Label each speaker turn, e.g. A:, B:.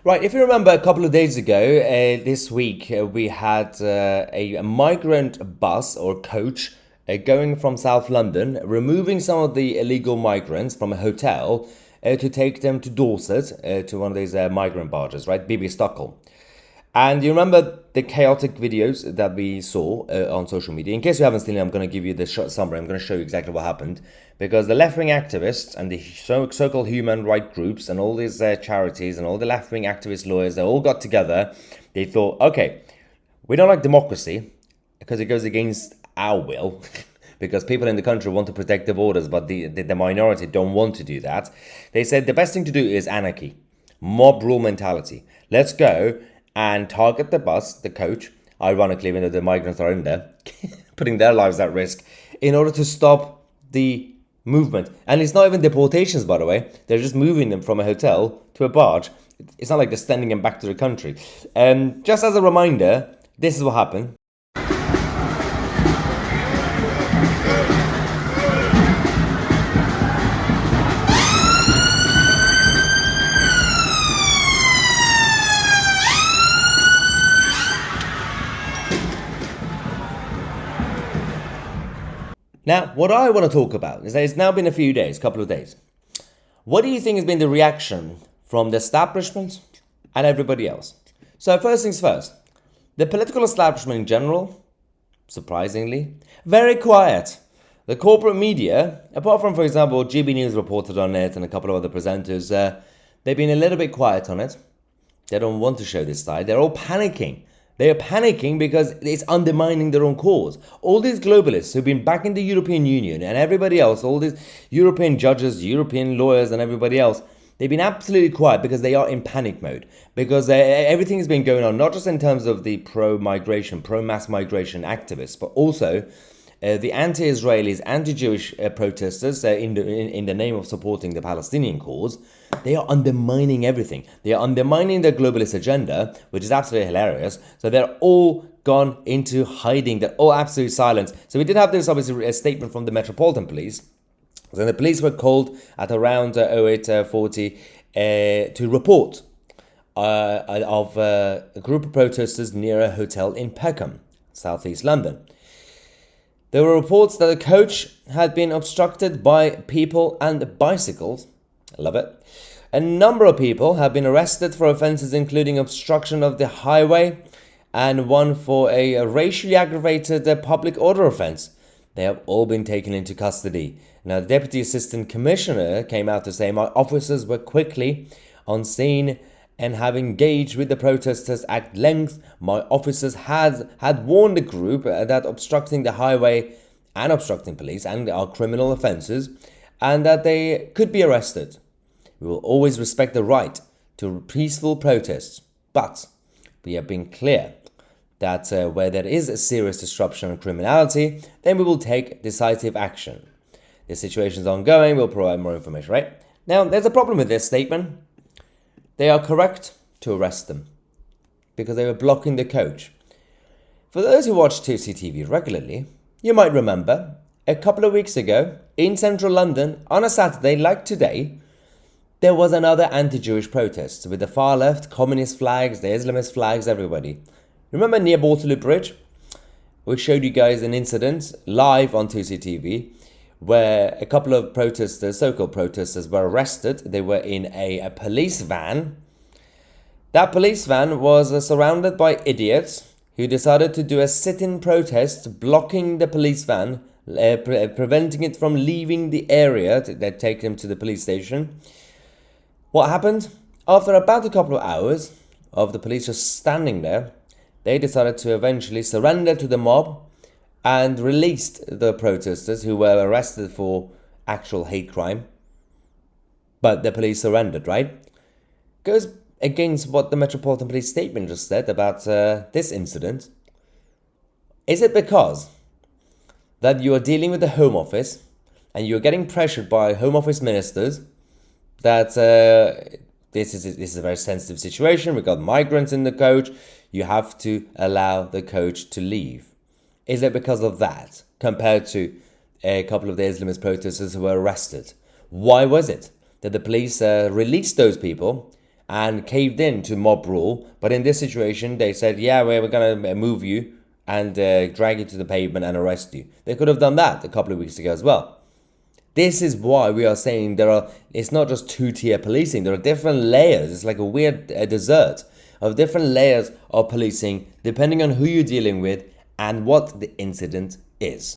A: Right, if you remember a couple of days ago, this week, we had a migrant bus or coach going from South London, removing some of the illegal migrants from a hotel to take them to Dorset, to one of these migrant barges, right? BB Stockholm. And you remember the chaotic videos that we saw on social media? In case you haven't seen it, I'm going to give you the short summary. I'm going to show you exactly what happened. Because the left-wing activists and the so-called human rights groups and all these charities and all the left-wing activist lawyers, they all got together. They thought, okay, we don't like democracy because it goes against our will. Because people in the country want to protect the borders, but the minority don't want to do that. They said the best thing to do is anarchy, mob rule mentality. Let's go and target the bus, the coach, ironically, even though the migrants are in there, putting their lives at risk, in order to stop the movement. And it's not even deportations, by the way. They're just moving them from a hotel to a barge. It's not like they're sending them back to the country. Just as a reminder, this is what happened. Now, what I want to talk about is that it's now been a few days, couple of days. What do you think has been the reaction from the establishment and everybody else? So first things first, the political establishment in general, surprisingly, very quiet. The corporate media, apart from, for example, GB News reported on it and a couple of other presenters, they've been a little bit quiet on it. They don't want to show this side. They're all panicking. They are panicking because it's undermining their own cause. All these globalists who've been back in the European Union and everybody else, all these European judges, European lawyers and everybody else, they've been absolutely quiet because they are in panic mode. Because everything has been going on, not just in terms of the pro-migration, pro-mass migration activists, but also the anti-Israelis, anti-Jewish protesters in the name of supporting the Palestinian cause. They are undermining everything. They are undermining the globalist agenda, which is absolutely hilarious. So they're all gone into hiding. They're all absolutely silent. So we did have this, obviously, a statement from the Metropolitan Police. So the police were called at around 08:40 to report of a group of protesters near a hotel in Peckham, southeast London. There were reports that the coach had been obstructed by people and bicycles. I love it. A number of people have been arrested for offences including obstruction of the highway and one for a racially aggravated public order offence. They have all been taken into custody. Now, the Deputy Assistant Commissioner came out to say, my officers were quickly on scene and have engaged with the protesters at length. My officers had warned the group that obstructing the highway and obstructing police and are criminal offences and that they could be arrested. We will always respect the right to peaceful protests, but we have been clear that where there is a serious disruption of criminality, then we will take decisive action. The situation is ongoing, we'll provide more information, right? Now, there's a problem with this statement. They are correct to arrest them because they were blocking the coach. For those who watch Tousi TV regularly, you might remember a couple of weeks ago in central London on a Saturday like today, there was another anti-Jewish protest with the far left, communist flags, the Islamist flags, everybody. Remember near Waterloo Bridge? We showed you guys an incident live on Tousi TV where a couple of protesters, so-called protesters, were arrested. They were in a police van. That police van was surrounded by idiots who decided to do a sit-in protest, blocking the police van, preventing it from leaving the area that take them to the police station. What happened? After about a couple of hours of the police just standing there, they decided to eventually surrender to the mob and released the protesters who were arrested for actual hate crime. But the police surrendered, right? Goes against what the Metropolitan Police statement just said about this incident. Is it because that you are dealing with the Home Office and you're getting pressured by Home Office ministers that this is a very sensitive situation, we've got migrants in the coach, you have to allow the coach to leave? Is it because of that, compared to a couple of the Islamist protesters who were arrested? Why was it that the police released those people and caved in to mob rule. But in this situation, they said, yeah, we're going to move you and drag you to the pavement and arrest you. They could have done that a couple of weeks ago as well. This is why we are saying it's not just two-tier policing. There are different layers. It's like a weird dessert of different layers of policing depending on who you're dealing with and what the incident is.